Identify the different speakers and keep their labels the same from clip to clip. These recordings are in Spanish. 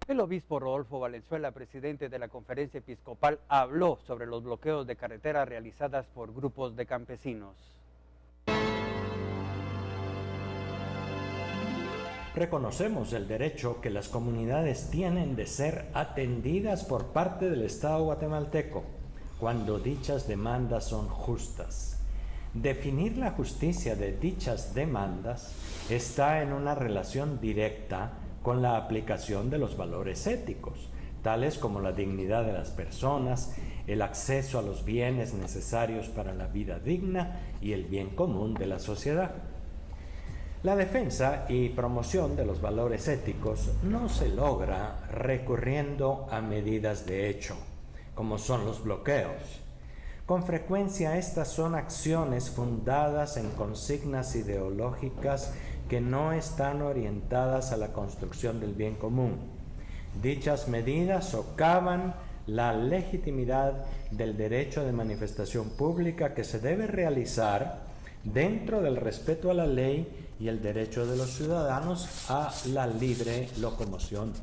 Speaker 1: El obispo Rodolfo Valenzuela, presidente de la Conferencia Episcopal, habló sobre los bloqueos de carretera realizadas por grupos de campesinos.
Speaker 2: Reconocemos el derecho que las comunidades tienen de ser atendidas por parte del Estado guatemalteco cuando dichas demandas son justas. Definir la justicia de dichas demandas está en una relación directa con la aplicación de los valores éticos, tales como la dignidad de las personas, el acceso a los bienes necesarios para la vida digna y el bien común de la sociedad. La defensa y promoción de los valores éticos no se logra recurriendo a medidas de hecho, como son los bloqueos. Con frecuencia estas son acciones fundadas en consignas ideológicas que no están orientadas a la construcción del bien común. Dichas medidas socavan la legitimidad del derecho de manifestación pública que se debe realizar dentro del respeto a la ley y el derecho de los ciudadanos a la libre locomoción.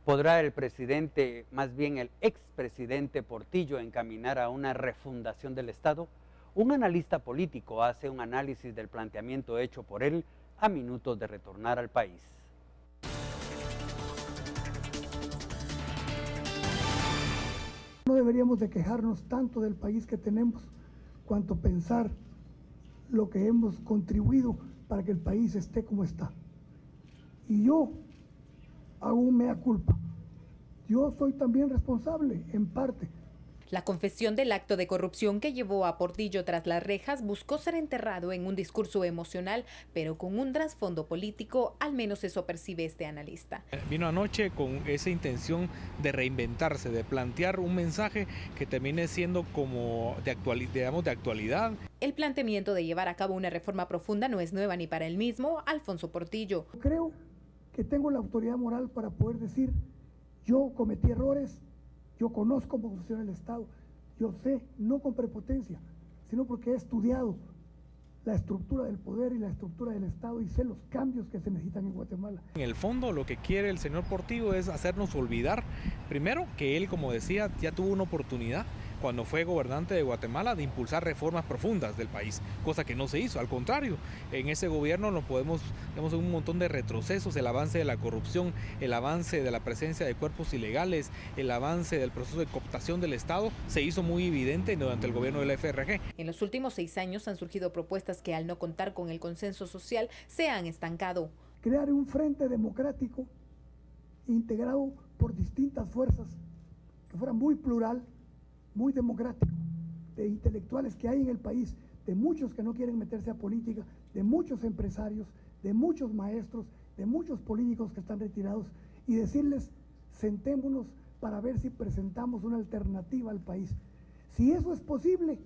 Speaker 1: ¿Podrá el presidente, más bien el expresidente Portillo, encaminar a una refundación del Estado? Un analista político hace un análisis del planteamiento hecho por él a minutos de retornar al país.
Speaker 3: No deberíamos de quejarnos tanto del país que tenemos, cuanto pensar lo que hemos contribuido para que el país esté como está. Y yo hago un mea culpa. Yo soy también responsable, en parte.
Speaker 4: La confesión del acto de corrupción que llevó a Portillo tras las rejas buscó ser enterrado en un discurso emocional, pero con un trasfondo político, al menos eso percibe este analista.
Speaker 5: Vino anoche con esa intención de reinventarse, de plantear un mensaje que termine siendo como de actualidad.
Speaker 4: El planteamiento de llevar a cabo una reforma profunda no es nueva ni para él mismo, Alfonso Portillo.
Speaker 3: Creo que tengo la autoridad moral para poder decir, yo cometí errores, yo conozco cómo funciona el Estado, yo sé, no con prepotencia, sino porque he estudiado la estructura del poder y la estructura del Estado y sé los cambios que se necesitan en Guatemala.
Speaker 5: En el fondo lo que quiere el señor Portillo es hacernos olvidar, primero, que él, como decía, ya tuvo una oportunidad cuando fue gobernante de Guatemala de impulsar reformas profundas del país, cosa que no se hizo. Al contrario, en ese gobierno no podemos, vemos un montón de retrocesos, el avance de la corrupción, el avance de la presencia de cuerpos ilegales, el avance del proceso de cooptación del Estado se hizo muy evidente durante el gobierno de la FRG.
Speaker 4: En los últimos 6 años han surgido propuestas que al no contar con el consenso social se han estancado.
Speaker 3: Crear un frente democrático integrado por distintas fuerzas, que fuera muy plural, muy democrático, de intelectuales que hay en el país, de muchos que no quieren meterse a política, de muchos empresarios, de muchos maestros, de muchos políticos que están retirados, y decirles, sentémonos para ver si presentamos una alternativa al país. Si eso es posible,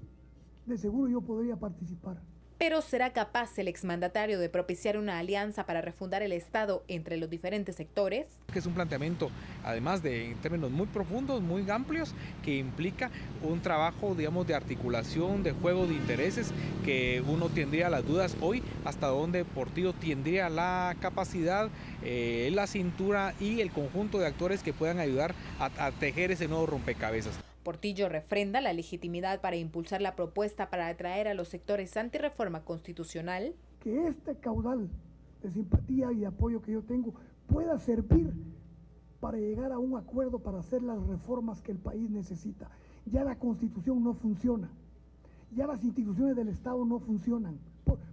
Speaker 3: de seguro yo podría participar.
Speaker 4: Pero ¿será capaz el exmandatario de propiciar una alianza para refundar el Estado entre los diferentes sectores?
Speaker 5: Que es un planteamiento, además de en términos muy profundos, muy amplios, que implica un trabajo, digamos, de articulación, de juego de intereses, que uno tendría las dudas hoy hasta dónde Portillo tendría la capacidad, la cintura y el conjunto de actores que puedan ayudar a tejer ese nuevo rompecabezas.
Speaker 4: Portillo refrenda la legitimidad para impulsar la propuesta para atraer a los sectores antirreforma constitucional.
Speaker 3: Que este caudal de simpatía y apoyo que yo tengo pueda servir para llegar a un acuerdo para hacer las reformas que el país necesita. Ya la Constitución no funciona, ya las instituciones del Estado no funcionan.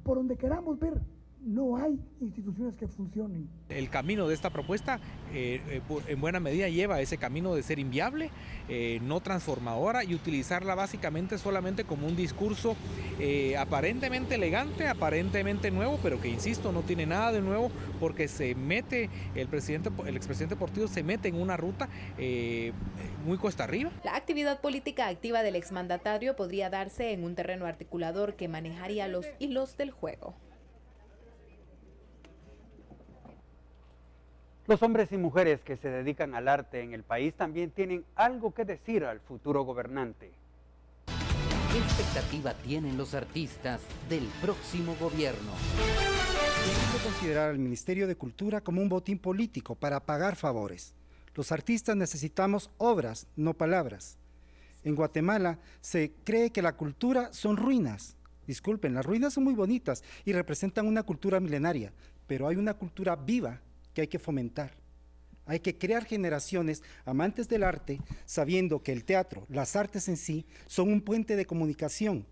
Speaker 3: Por donde queramos ver, no hay instituciones que funcionen.
Speaker 5: El camino de esta propuesta en buena medida lleva ese camino de ser inviable, no transformadora, y utilizarla básicamente solamente como un discurso aparentemente elegante, aparentemente nuevo, pero que, insisto, no tiene nada de nuevo, porque se mete, el expresidente Portillo se mete en una ruta muy cuesta arriba.
Speaker 4: La actividad política activa del exmandatario podría darse en un terreno articulador que manejaría los hilos del juego.
Speaker 1: Los hombres y mujeres que se dedican al arte en el país también tienen algo que decir al futuro gobernante.
Speaker 6: ¿Qué expectativa tienen los artistas del próximo gobierno? Debemos de considerar al Ministerio de Cultura como un botín político para pagar favores. Los artistas necesitamos obras, no palabras. En Guatemala se cree que la cultura son ruinas. Disculpen, las ruinas son muy bonitas y representan una cultura milenaria, pero hay una cultura viva que hay que fomentar. Hay que crear generaciones amantes del arte, sabiendo que el teatro, las artes en sí, son un puente de comunicación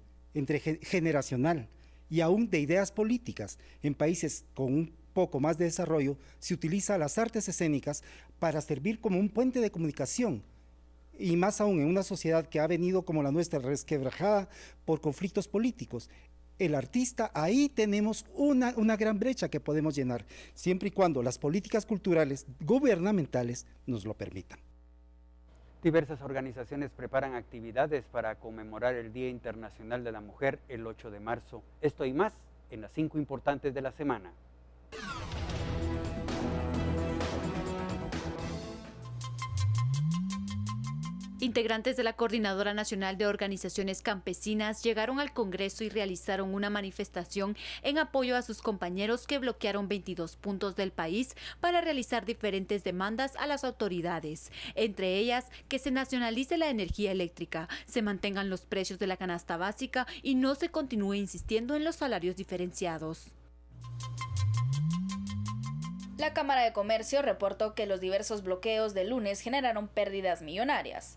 Speaker 6: generacional y aún de ideas políticas. En países con un poco más de desarrollo, se utiliza las artes escénicas para servir como un puente de comunicación, y más aún en una sociedad que ha venido como la nuestra resquebrajada por conflictos políticos. El artista, ahí tenemos una gran brecha que podemos llenar, siempre y cuando las políticas culturales gubernamentales nos lo permitan.
Speaker 1: Diversas organizaciones preparan actividades para conmemorar el Día Internacional de la Mujer el 8 de marzo. Esto y más en las 5 importantes de la semana.
Speaker 7: Integrantes de la Coordinadora Nacional de Organizaciones Campesinas llegaron al Congreso y realizaron una manifestación en apoyo a sus compañeros que bloquearon 22 puntos del país para realizar diferentes demandas a las autoridades, entre ellas que se nacionalice la energía eléctrica, se mantengan los precios de la canasta básica y no se continúe insistiendo en los salarios diferenciados.
Speaker 8: La Cámara de Comercio reportó que los diversos bloqueos de lunes generaron pérdidas millonarias,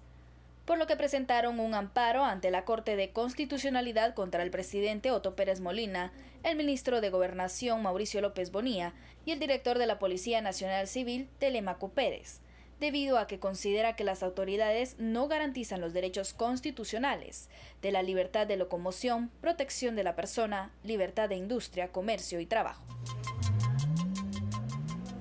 Speaker 8: por lo que presentaron un amparo ante la Corte de Constitucionalidad contra el presidente Otto Pérez Molina, el ministro de Gobernación Mauricio López Bonilla y el director de la Policía Nacional Civil Telemaco Pérez, debido a que considera que las autoridades no garantizan los derechos constitucionales de la libertad de locomoción, protección de la persona, libertad de industria, comercio y trabajo.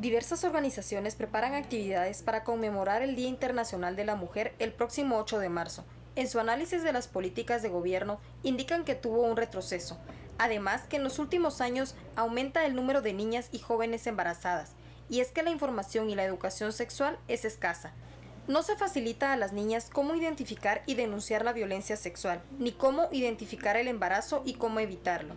Speaker 9: Diversas organizaciones preparan actividades para conmemorar el Día Internacional de la Mujer el próximo 8 de marzo. En su análisis de las políticas de gobierno, indican que tuvo un retroceso. Además, que en los últimos años aumenta el número de niñas y jóvenes embarazadas, y es que la información y la educación sexual es escasa. No se facilita a las niñas cómo identificar y denunciar la violencia sexual, ni cómo identificar el embarazo y cómo evitarlo.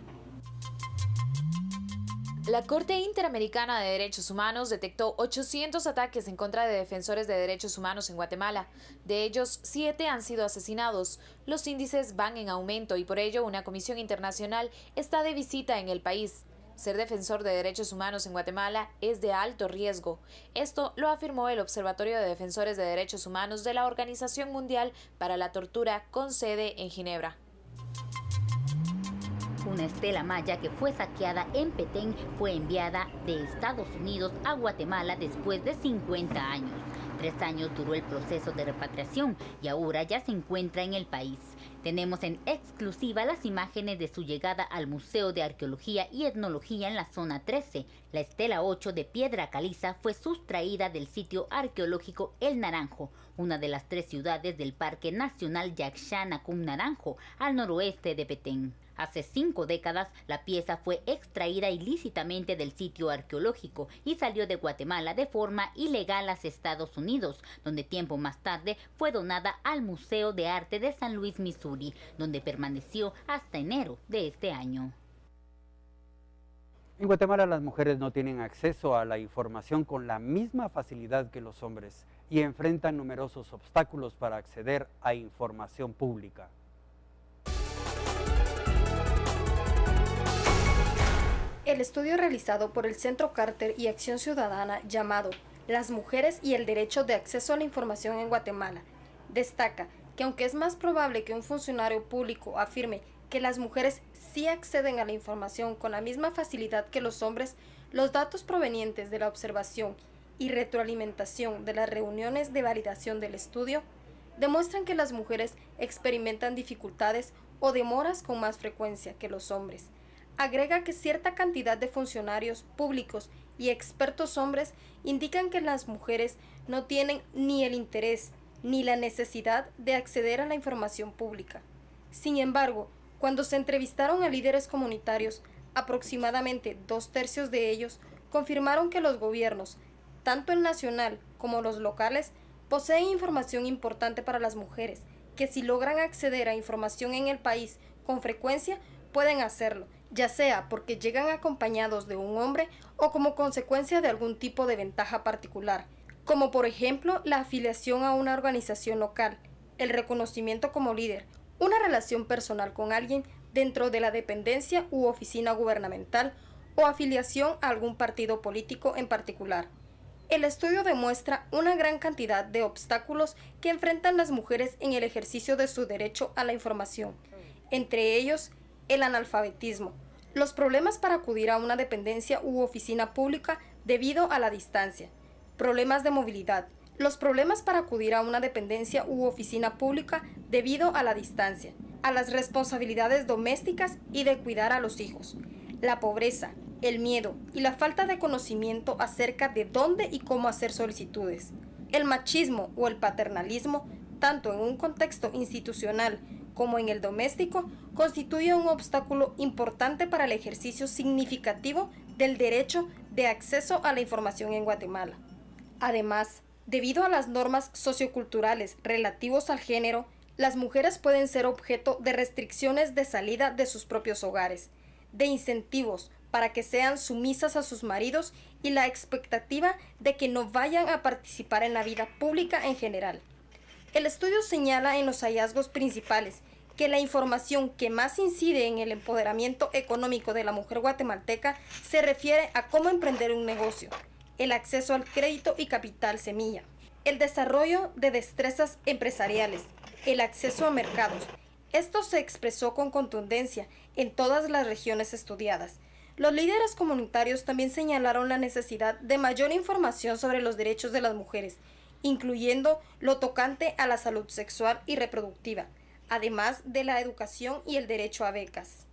Speaker 8: La Corte Interamericana de Derechos Humanos detectó 800 ataques en contra de defensores de derechos humanos en Guatemala. De ellos, 7 han sido asesinados. Los índices van en aumento y por ello una comisión internacional está de visita en el país. Ser defensor de derechos humanos en Guatemala es de alto riesgo. Esto lo afirmó el Observatorio de Defensores de Derechos Humanos de la Organización Mundial para la Tortura con sede en Ginebra.
Speaker 10: Una estela maya que fue saqueada en Petén fue enviada de Estados Unidos a Guatemala después de 50 años. 3 años duró el proceso de repatriación y ahora ya se encuentra en el país. Tenemos en exclusiva las imágenes de su llegada al Museo de Arqueología y Etnología en la Zona 13. La estela 8 de piedra caliza fue sustraída del sitio arqueológico El Naranjo, una de las 3 ciudades del Parque Nacional Yaxchana-Cum Naranjo, al noroeste de Petén. Hace 5 décadas, la pieza fue extraída ilícitamente del sitio arqueológico y salió de Guatemala de forma ilegal hacia Estados Unidos, donde tiempo más tarde fue donada al Museo de Arte de San Luis, Missouri, donde permaneció hasta enero de este año.
Speaker 1: En Guatemala las mujeres no tienen acceso a la información con la misma facilidad que los hombres y enfrentan numerosos obstáculos para acceder a información pública.
Speaker 9: El estudio realizado por el Centro Carter y Acción Ciudadana llamado Las mujeres y el derecho de acceso a la información en Guatemala destaca que aunque es más probable que un funcionario público afirme que las mujeres sí acceden a la información con la misma facilidad que los hombres, los datos provenientes de la observación y retroalimentación de las reuniones de validación del estudio demuestran que las mujeres experimentan dificultades o demoras con más frecuencia que los hombres. Agrega que cierta cantidad de funcionarios públicos y expertos hombres indican que las mujeres no tienen ni el interés ni la necesidad de acceder a la información pública. Sin embargo, cuando se entrevistaron a líderes comunitarios, aproximadamente 2/3 de ellos confirmaron que los gobiernos, tanto el nacional como los locales, poseen información importante para las mujeres, que si logran acceder a información en el país con frecuencia, pueden hacerlo, ya sea porque llegan acompañados de un hombre o como consecuencia de algún tipo de ventaja particular, como por ejemplo la afiliación a una organización local, el reconocimiento como líder, una relación personal con alguien dentro de la dependencia u oficina gubernamental o afiliación a algún partido político en particular. El estudio demuestra una gran cantidad de obstáculos que enfrentan las mujeres en el ejercicio de su derecho a la información, entre ellos el analfabetismo, los problemas para acudir a una dependencia u oficina pública debido a la distancia, problemas de movilidad, los problemas para acudir a una dependencia u oficina pública debido a la distancia, a las responsabilidades domésticas y de cuidar a los hijos, la pobreza, el miedo y la falta de conocimiento acerca de dónde y cómo hacer solicitudes, el machismo o el paternalismo, tanto en un contexto institucional como en el doméstico, constituye un obstáculo importante para el ejercicio significativo del derecho de acceso a la información en Guatemala. Además, debido a las normas socioculturales relativos al género, las mujeres pueden ser objeto de restricciones de salida de sus propios hogares, de incentivos para que sean sumisas a sus maridos y la expectativa de que no vayan a participar en la vida pública en general. El estudio señala en los hallazgos principales que la información que más incide en el empoderamiento económico de la mujer guatemalteca se refiere a cómo emprender un negocio, el acceso al crédito y capital semilla, el desarrollo de destrezas empresariales, el acceso a mercados. Esto se expresó con contundencia en todas las regiones estudiadas. Los líderes comunitarios también señalaron la necesidad de mayor información sobre los derechos de las mujeres, incluyendo lo tocante a la salud sexual y reproductiva, además de la educación y el derecho a becas.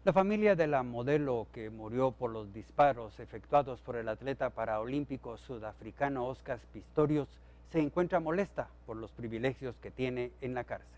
Speaker 1: La familia de la modelo que murió por los disparos efectuados por el atleta paraolímpico sudafricano Oscar Pistorius se encuentra molesta por los privilegios que tiene en la cárcel.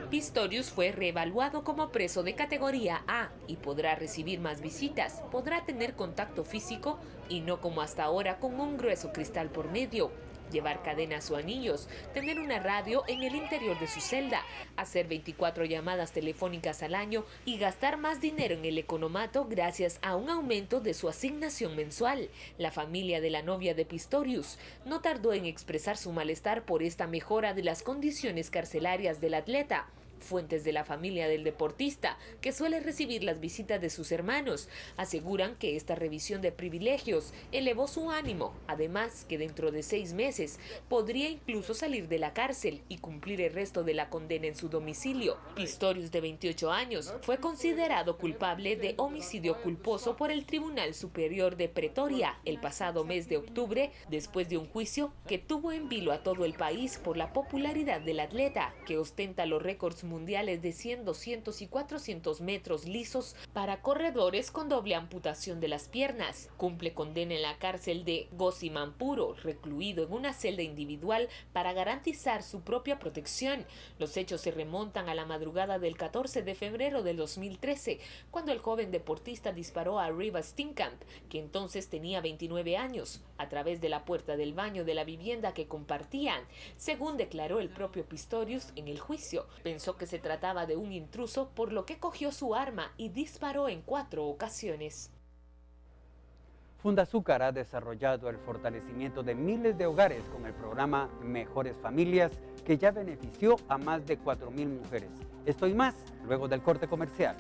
Speaker 11: Pistorius fue reevaluado como preso de categoría A y podrá recibir más visitas, podrá tener contacto físico y no como hasta ahora con un grueso cristal por medio, llevar cadenas o anillos, tener una radio en el interior de su celda, hacer 24 llamadas telefónicas al año y gastar más dinero en el economato gracias a un aumento de su asignación mensual. La familia de la novia de Pistorius no tardó en expresar su malestar por esta mejora de las condiciones carcelarias del atleta. Fuentes de la familia del deportista, que suele recibir las visitas de sus hermanos, aseguran que esta revisión de privilegios elevó su ánimo, además que dentro de 6 meses podría incluso salir de la cárcel y cumplir el resto de la condena en su domicilio. Pistorius, de 28 años, fue considerado culpable de homicidio culposo por el Tribunal Superior de Pretoria el pasado mes de octubre, después de un juicio que tuvo en vilo a todo el país por la popularidad del atleta, que ostenta los récords mundiales de 100, 200 y 400 metros lisos para corredores con doble amputación de las piernas. Cumple condena en la cárcel de Gosimampuro, recluido en una celda individual para garantizar su propia protección. Los hechos se remontan a la madrugada del 14 de febrero del 2013, cuando el joven deportista disparó a Riva Steenkamp, que entonces tenía 29 años, a través de la puerta del baño de la vivienda que compartían. Según declaró el propio Pistorius en el juicio, pensó que se trataba de un intruso, por lo que cogió su arma y disparó en 4 ocasiones.
Speaker 1: Fundazúcar ha desarrollado el fortalecimiento de miles de hogares con el programa Mejores Familias, que ya benefició a más de 4,000 mujeres. Esto y más luego del corte comercial.